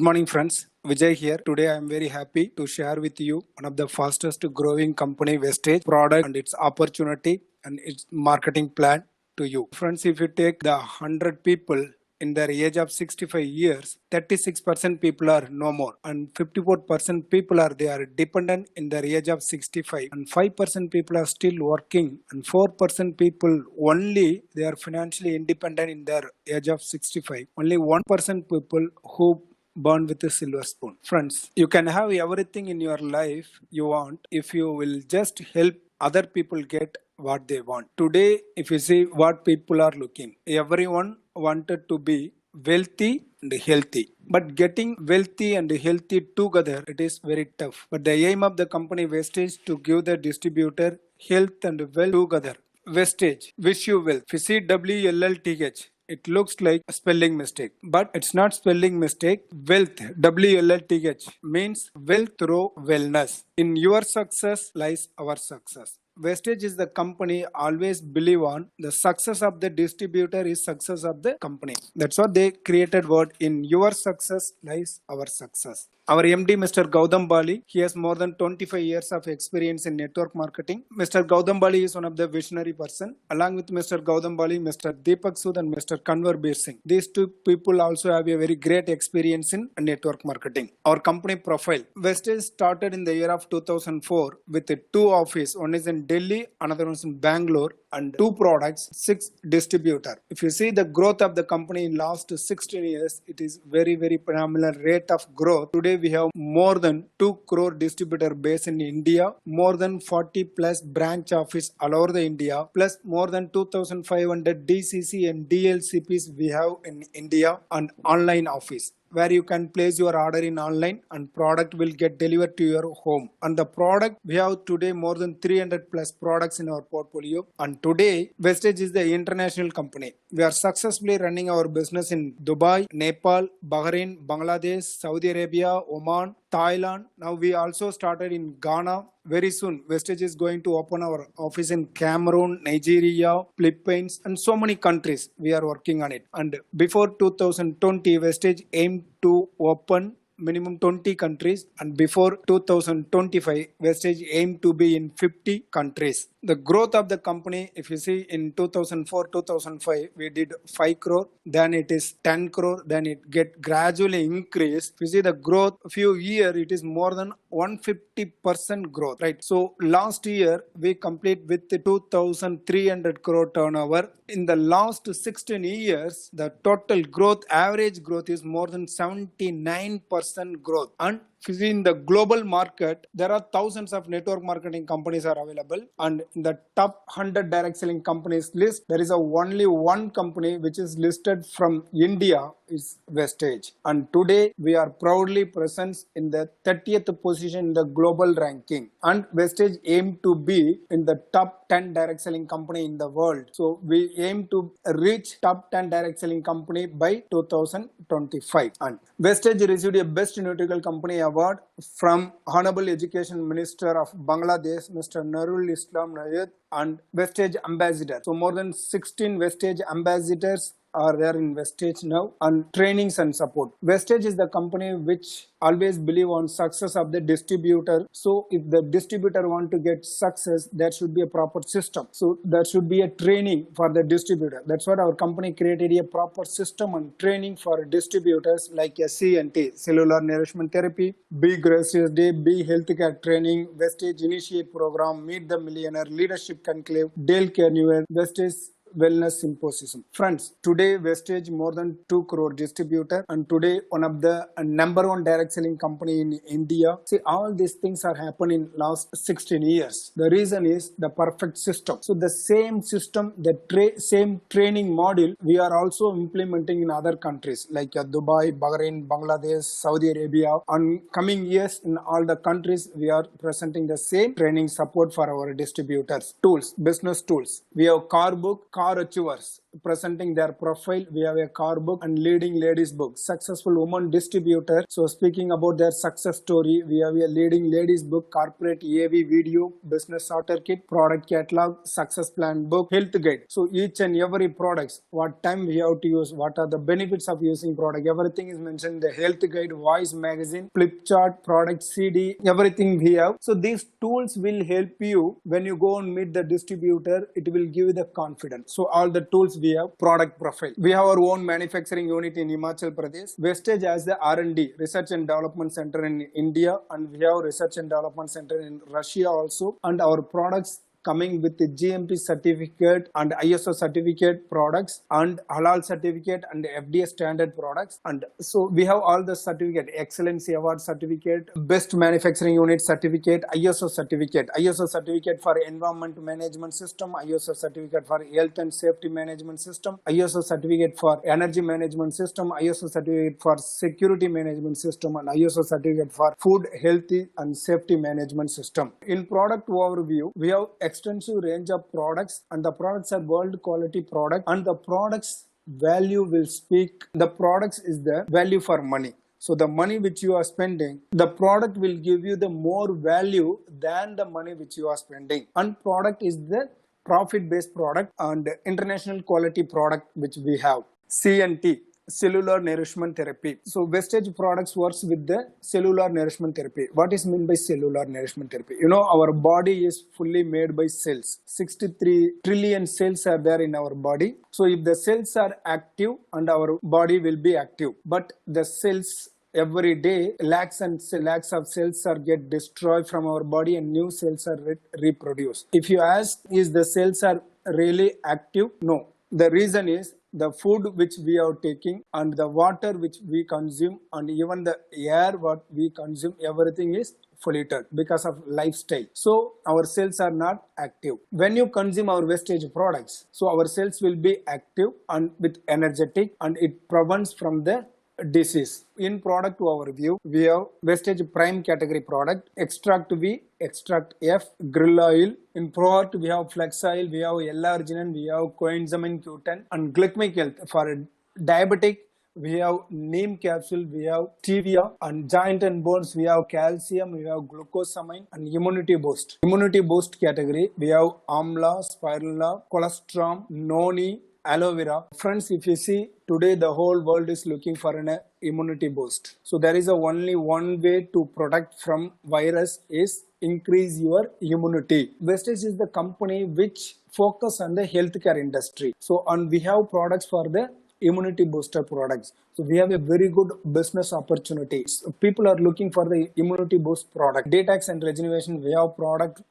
morning friends, Vijay here. Today I am very happy to share with you one of the fastest growing company Vestige product and its opportunity and its marketing plan to you. Friends, if you take the 100 people in their age of 65 years, 36% people are no more and 54% people are dependent in their age of 65 and 5% people are still working and 4% people only they are financially independent in their age of 65. Only 1% people who born with a silver spoon. Friends, you can have everything in your life you want if you will just help other people get what they want. Today, if you see what people are looking, everyone wanted to be wealthy and healthy. But getting wealthy and healthy together, it is very tough. But the aim of the company Vestige to give the distributor health and wealth together. Vestige, wish you well. If you see WLLTH, it looks like a spelling mistake, but it's not spelling mistake. Wealth, WLLTH, means wealth through wellness. In your success lies our success. Vestige is the company always believe on the success of the distributor is success of the company. That's what they created word in your success lies our success. Our MD Mr. Gautam Bali, he has more than 25 years of experience in network marketing. Mr. Gautam Bali is one of the visionary person. Along with Mr. Gautam Bali, Mr. Deepak Sood and Mr. Kanwar Bir Singh. These two people also have a very great experience in network marketing. Our company profile. Vestige started in the year of 2004 with two offices. One is in Delhi, another one is in Bangalore, and two products, 6 distributor. If you see the growth of the company in last 16 years, it is very phenomenal rate of growth. Today we have more than 2 crore distributor base in India, more than 40 plus branch office all over the India, plus more than 2,500 DCC and DLCPs we have in India and online office, where you can place your order in online and product will get delivered to your home. And the product, we have today more than 300 plus products in our portfolio. And today, Vestige is the international company. We are successfully running our business in Dubai, Nepal, Bahrain, Bangladesh, Saudi Arabia, Oman, Thailand. Now we also started in Ghana. Very soon, Vestige is going to open our office in Cameroon, Nigeria, Philippines, and so many countries. We are working on it. And before 2020, Vestige aimed to open minimum 20 countries, and before 2025 Vestige aimed to be in 50 countries. The growth of the company, if you see in 2004-2005 we did 5 crore, then it is 10 crore, then it get gradually increased. If you see the growth few years, it is more than 150% growth, right? So last year we complete with the 2,300 crore turnover. In the last 16 years, the total growth, average growth is more than 79% growth. And in the global market, there are thousands of network marketing companies are available, and in the top 100 direct selling companies list, there is only one company which is listed from India is Vestige. And today we are proudly present in the 30th position in the global ranking. And Vestige aim to be in the top 10 direct selling company in the world. So we aim to reach top 10 direct selling company by 2025. And Vestige received a best nutrical company award from Honorable Education Minister of Bangladesh, Mr. Nurul Islam Nayed, and Vestige Ambassador. So more than 16 Vestige ambassadors are there in Vestige now, and trainings and support. Vestige is the company which always believe on success of the distributor. So if the distributor want to get success, there should be a proper system. So there should be a training for the distributor. That's what our company created, a proper system and training for distributors like CNT, Cellular Nourishment Therapy, B Gracious Day, B Healthcare Training, Vestige Initiate Program, Meet the Millionaire, Leadership Conclave, Dale Carnegie, Vestige Wellness Symposium. Friends, today Vestige more than 2 crore distributor, and today one of the number one direct selling company in India. See, all these things are happening in last 16 years. The reason is the perfect system. So the same system, the same training module we are also implementing in other countries like Dubai, Bahrain, Bangladesh, Saudi Arabia. On coming years in all the countries we are presenting the same training support for our distributors. Tools, business tools. We have Car Book, Car Achievers. presenting their profile. We have a car book and leading ladies book. Successful woman distributor. So speaking about their success story, we have a leading ladies book, corporate AV video, business starter kit, product catalog, success plan book, health guide. So each and every products, what time we have to use, what are the benefits of using product, everything is mentioned in the health guide, voice magazine, flip chart, product CD, everything we have. So these tools will help you when you go and meet the distributor. It will give you the confidence. So all the tools we have. Product profile, we have our own manufacturing unit in Himachal Pradesh. Vestige has the R&D, research and development center in India, and we have research and development center in Russia also. And our products coming with the GMP certificate and ISO certificate products and halal certificate and FDA standard products. And so we have all the certificate, excellency award certificate, best manufacturing unit certificate, ISO certificate for environment management system, ISO certificate for health and safety management system, ISO certificate for energy management system, ISO certificate for security management system, and ISO certificate for food health and safety management system. In product overview, we have extensive range of products, and the products are world quality product, and the products value will speak. The products is the value for money. So the money which you are spending, the product will give you the more value than the money which you are spending. And product is the profit based product and international quality product which we have. CNT, cellular nourishment therapy. So Vestige products works with the cellular nourishment therapy. What is meant by cellular nourishment therapy? You know, our body is fully made by cells. 63 trillion cells are there in our body. So if the cells are active, and our body will be active, but the cells every day lakhs and lakhs of cells are get destroyed from our body and new cells are reproduced. If you ask, is the cells are really active? No. The reason is the food which we are taking and the water which we consume and even the air what we consume, everything is polluted because of lifestyle. So our cells are not active. When you consume our Vestige products, so our cells will be active and with energetic, and it prevents from the disease. In product overview, we have Vestige Prime category product, Extract V, Extract F, Grill Oil. In product, we have Flex Oil, we have L-arginine, we have Coenzyme Q10, and Glycemic Health. For diabetic, we have Neem capsule, we have Stevia, and joint and bones, we have calcium, we have glucosamine, and immunity boost. Immunity boost category, we have Amla, Spirulina, Colostrum, Noni, aloe vera. Friends, if you see, today the whole world is looking for an immunity boost. So there is only one way to protect from virus is increase your immunity. Vestige is the company which focus on the healthcare industry. So and we have products for the immunity booster products. So we have a very good business opportunity. So people are looking for the immunity boost product. Detox and regeneration, we have product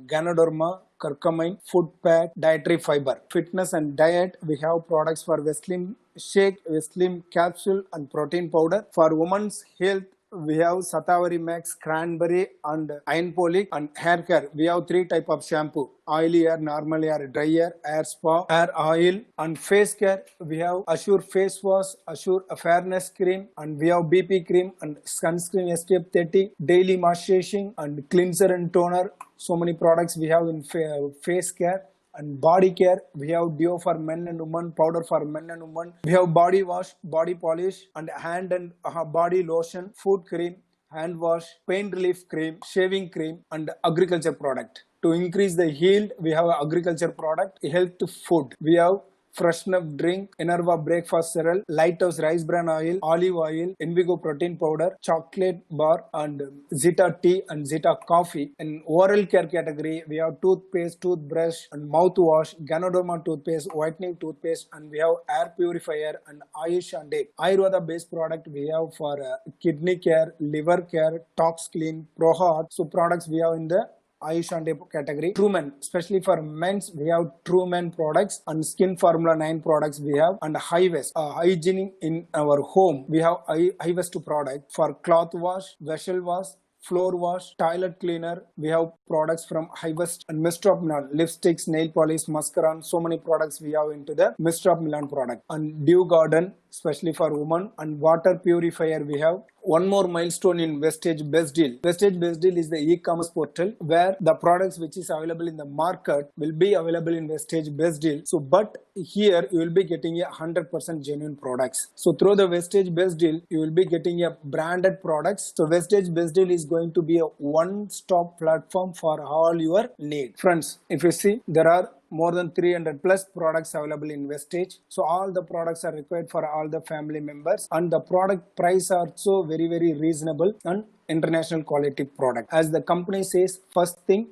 Ganoderma, curcumine, food pack, dietary fiber. Fitness and diet, we have products for Veslim shake, Veslim capsule, and protein powder. For women's health, we have Satavari Max, Cranberry, and Iron Polic. And hair care, we have 3 type of shampoo: oily hair, normal hair, dry hair spa, hair oil. And face care, we have Assure face wash, Assure fairness cream, and we have BP cream and sunscreen SPF 30, daily moisturizing and cleanser and toner. So many products we have in face care. And body care, we have deo for men and women, powder for men and women. We have body wash, body polish, and hand and body lotion, food cream, hand wash, pain relief cream, shaving cream, and agriculture product. To increase the yield, we have agriculture product, health food. We have Freshener drink, Enerva breakfast cereal, Lighthouse rice bran oil, olive oil, Envigo protein powder, chocolate bar, and Zeta tea and Zeta coffee. In oral care category, we have toothpaste, toothbrush, and mouthwash, Ganoderma toothpaste, whitening toothpaste, and we have air purifier and Ayush and Ayurveda based product we have for kidney care, liver care, tox clean, ProHeart. So products we have in the Ayush and category. Truman, especially for men's, we have Truman products, and Skin Formula 9 products we have, and Hivest, hygiene in our home. We have Hivest product for cloth wash, vessel wash, floor wash, toilet cleaner. We have products from Hivest and Mist of Milan, lipsticks, nail polish, mascara. So many products we have into the Mist of Milan product. And Dew Garden, especially for women, and water purifier we have one more milestone in Vestige Best Deal. Vestige Best Deal is the e-commerce portal where the products which is available in the market will be available in Vestige Best Deal. So, but here you will be getting a 100% genuine products. So through the Vestige Best Deal, you will be getting a branded products. So Vestige Best Deal is going to be a one-stop platform for all your needs. Friends, if you see, there are more than 300 plus products available in Vestige. So all the products are required for all the family members, and the product price are so very reasonable and international quality product. As the company says, first thing,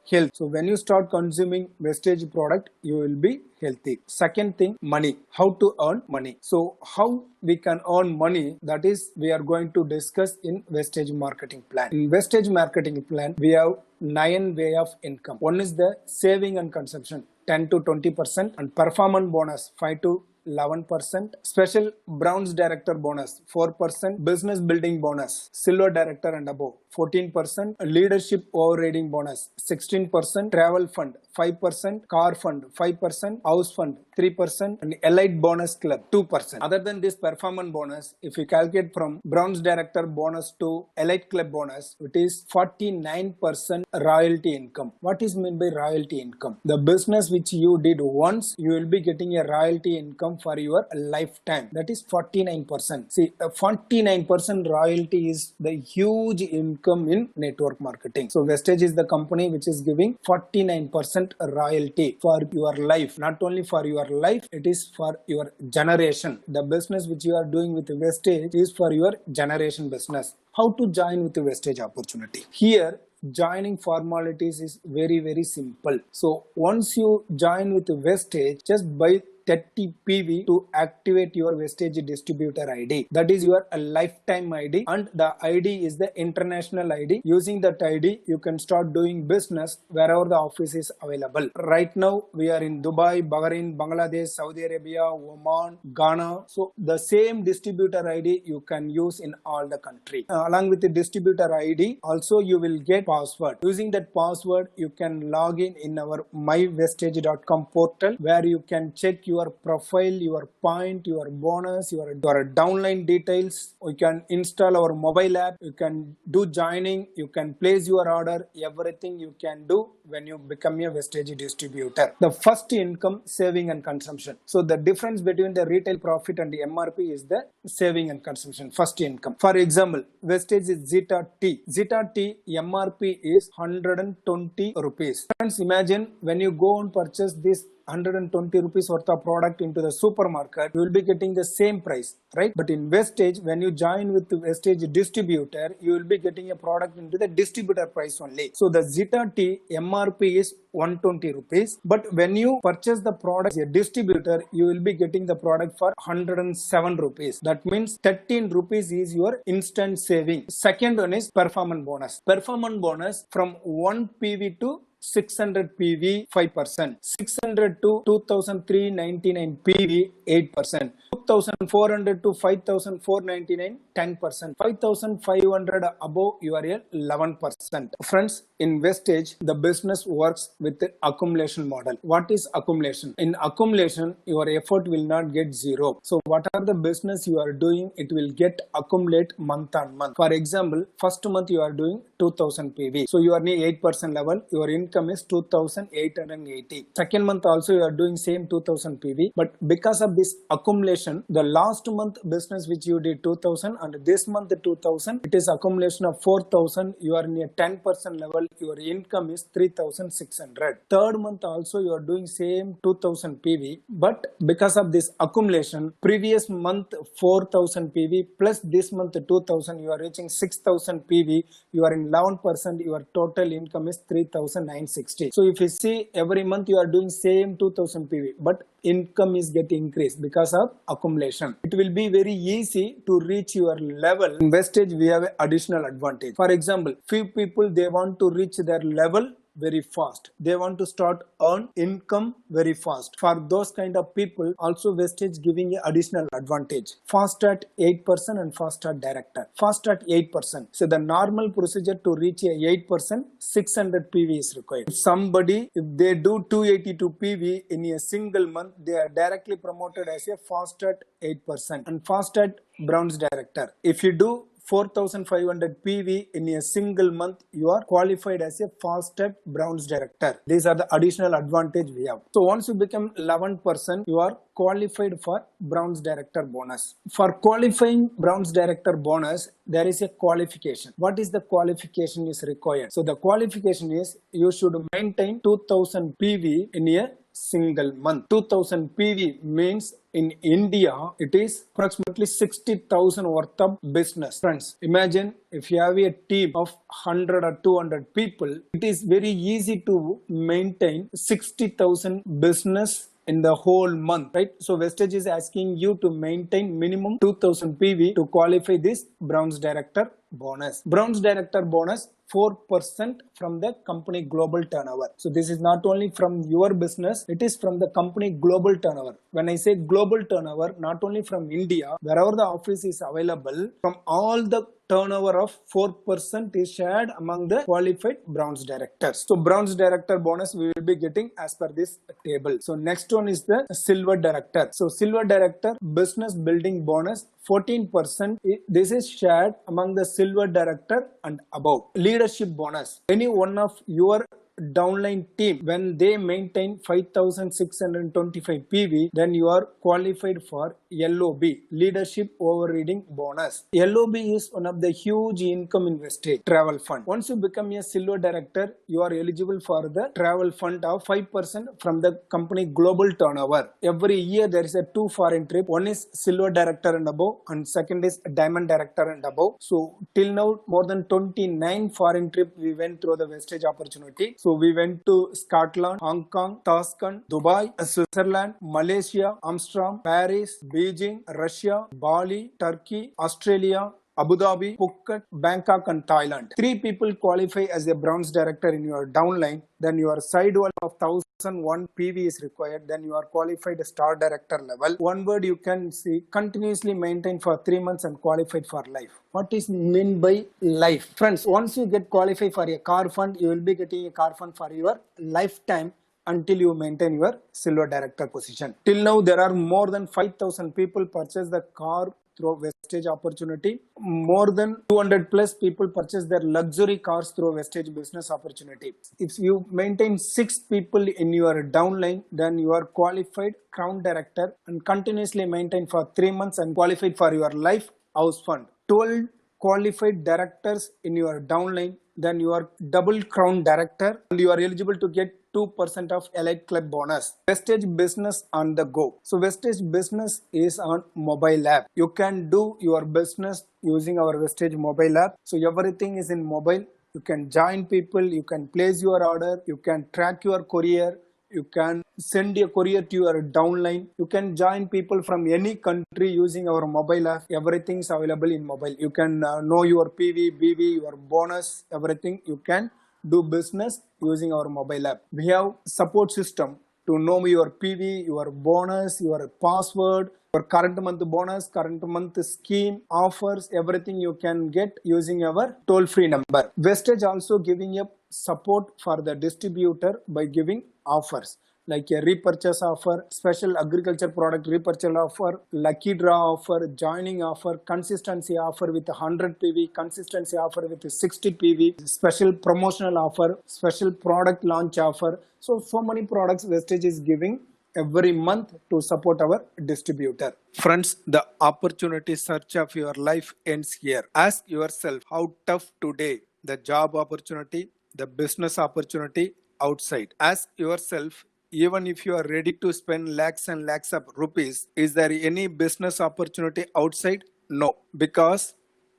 health. So when you start consuming Vestige product, you will be healthy. Second thing, money. How to earn money. So how we can earn money, that is we are going to discuss in Vestige marketing plan. In Vestige marketing plan, we have 9 way of income. One is the saving and consumption, 10 to 20%, and performance bonus 5 to 11%, special bronze director bonus 4%, business building bonus silver director and above 14%, leadership overriding bonus 16%, travel fund 5%, car fund 5%, house fund 3%, and elite bonus club 2%. Other than this performance bonus, if you calculate from bronze director bonus to elite club bonus, it is 49% royalty income. What is meant by royalty income? The business which you did once, you will be getting a royalty income for your lifetime. That is 49%. See, 49% royalty is the huge income in network marketing. So Vestige is the company which is giving 49% royalty for your life. Not only for your life, it is for your generation. The business which you are doing with Vestige is for your generation business. How to join with the Vestige opportunity? Here, joining formalities is very simple. So once you join with Vestige, just buy 30 PV to activate your Vestige distributor ID. That is your lifetime ID, and the ID is the international ID. Using that ID, you can start doing business wherever the office is available. Right now, we are in Dubai, Bahrain, Bangladesh, Saudi Arabia, Oman, Ghana. So the same distributor ID you can use in all the country. Along with the distributor ID, also you will get password. Using that password, you can log in our myvestige.com portal, where you can check your profile, your point, your bonus, your downline details. You can install our mobile app. You can do joining. You can place your order. Everything you can do when you become a Vestige distributor. The first income, saving and consumption. So the difference between the retail profit and the MRP is the saving and consumption, first income. For example, Vestige is Zeta T. Zeta T MRP is 120 rupees. Friends, imagine when you go and purchase this 120 rupees worth of product into the supermarket, you will be getting the same price, right? But in Vestige, when you join with the Vestige distributor, you will be getting a product into the distributor price only. So the Zeta T MRP is 120 rupees. But when you purchase the product as a distributor, you will be getting the product for 107 rupees. That means 13 rupees is your instant saving. Second one is performance bonus. Performance bonus from 1 PV to 600 PV 5%, 600 to 2399 PV 8%, 2400 to 5499 10%, 5500 above you are 11%. Friends, in Vestige, the business works with the accumulation model. What is accumulation? In accumulation, your effort will not get zero. So what are the business you are doing, it will get accumulate month on month. For example, first month you are doing 2000 PV. So you are near 8% level, your income is 2880. Second month also you are doing same 2000 PV, but because of this accumulation, the last month business which you did 2000 and this month 2000, it is accumulation of 4000. You are near 10% level, your income is 3600. Third month also you are doing same 2000 PV, but because of this accumulation, previous month 4000 PV plus this month 2000, you are reaching 6000 PV. You are in 11%, your total income is 3960. So if you see, every month you are doing same 2000 PV, but income is getting increased because of accumulation. It will be very easy to reach your level. In Vestige, we have an additional advantage. For example, few people, they want to reach their level very fast. They want to start earn income very fast. For those kind of people, also Vestige giving an additional advantage. Fast at 8% and fast at director. Fast at 8%. So the normal procedure to reach a 8%, 600 PV is required. If somebody, if they do 282 PV in a single month, they are directly promoted as a fast at 8% and fast at bronze director. If you do 4,500 PV in a single month, you are qualified as a fast-track bronze director. These are the additional advantage we have. So once you become 11%, you are qualified for bronze director bonus. For qualifying bronze director bonus, there is a qualification. What is the qualification is required? So the qualification is you should maintain 2000 PV in a single month. 2000 PV means in India, it is approximately 60,000 worth of business. Friends, imagine if you have a team of 100 or 200 people, it is very easy to maintain 60,000 business in the whole month, right? So Vestige is asking you to maintain minimum 2000 PV to qualify this bronze director bonus. Bronze director bonus 4% from the company global turnover. So this is not only from your business, it is from the company global turnover. When I say global turnover, not only from India, wherever the office is available, from all the turnover of 4% is shared among the qualified bronze directors. So bronze director bonus we will be getting as per this table. So next one is the silver director. So silver director business building bonus 14%. This is shared among the silver director and above. Leadership bonus. Any one of your downline team, when they maintain 5,625 PV, then you are qualified for LOB, leadership overriding bonus. LOB is one of the huge income in Vestige travel fund. Once you become a silver director, you are eligible for the travel fund of 5% from the company global turnover. Every year there is a 2 foreign trip. One is silver director and above, and second is diamond director and above. So till now more than 29 foreign trip we went through the Vestige opportunity. So we went to Scotland, Hong Kong, Tashkent, Dubai, Switzerland, Malaysia, Amsterdam, Paris, Beijing, Russia, Bali, Turkey, Australia, Abu Dhabi, Phuket, Bangkok and Thailand. 3 people qualify as a bronze director in your downline. Then your sidewall of 1001 PV is required. Then you are qualified star director level. One word you can see, continuously maintained for 3 months and qualified for life. What is meant by life? Friends, once you get qualified for a car fund, you will be getting a car fund for your lifetime until you maintain your silver director position. Till now, there are more than 5,000 people purchase the car through Vestige opportunity. More than 200 plus people purchase their luxury cars through Vestige business opportunity. If you maintain 6 people in your downline, then you are qualified crown director and continuously maintain for 3 months and qualified for your life house fund. 12 qualified directors in your downline, then you are double crown director and you are eligible to get 2% of Elite Club bonus. Vestige business on the go. So Vestige business is on mobile app. You can do your business using our Vestige mobile app. So everything is in mobile. You can join people, you can place your order, you can track your courier, you can send a courier to your downline. You can join people from any country using our mobile app. Everything is available in mobile. You can know your PV, BV, your bonus, everything. You can do business using our mobile app. We have support system to know your PV, your bonus, your password, your current month bonus, current month scheme, offers, everything you can get using our toll-free number. Vestige also giving a support for the distributor by giving offers like a repurchase offer, special agriculture product repurchase offer, lucky draw offer, joining offer, consistency offer with 100 PV, consistency offer with 60 PV, special promotional offer, special product launch offer. So many products Vestige is giving every month to support our distributor. Friends, the opportunity search of your life ends here. Ask yourself how tough today the job opportunity, the business opportunity outside. Ask yourself, even if you are ready to spend lakhs and lakhs of rupees, is there any business opportunity outside? No, because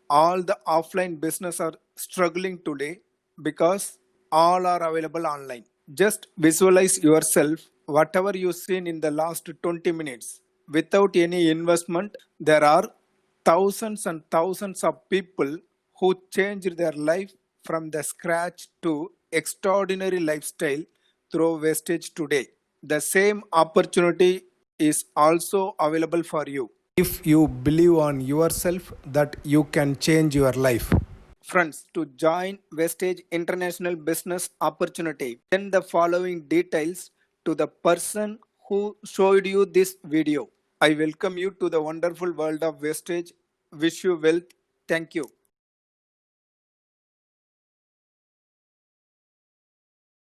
all the offline business are struggling today because all are available online. Just visualize yourself, whatever you seen in the last 20 minutes. Without any investment, there are thousands and thousands of people who changed their life from the scratch to extraordinary lifestyle through Vestige today. The same opportunity is also available for you if you believe on yourself that you can change your life. Friends, to join Vestige International Business Opportunity, send the following details to the person who showed you this video. I welcome you to the wonderful world of Vestige. Wish you wealth. Thank you.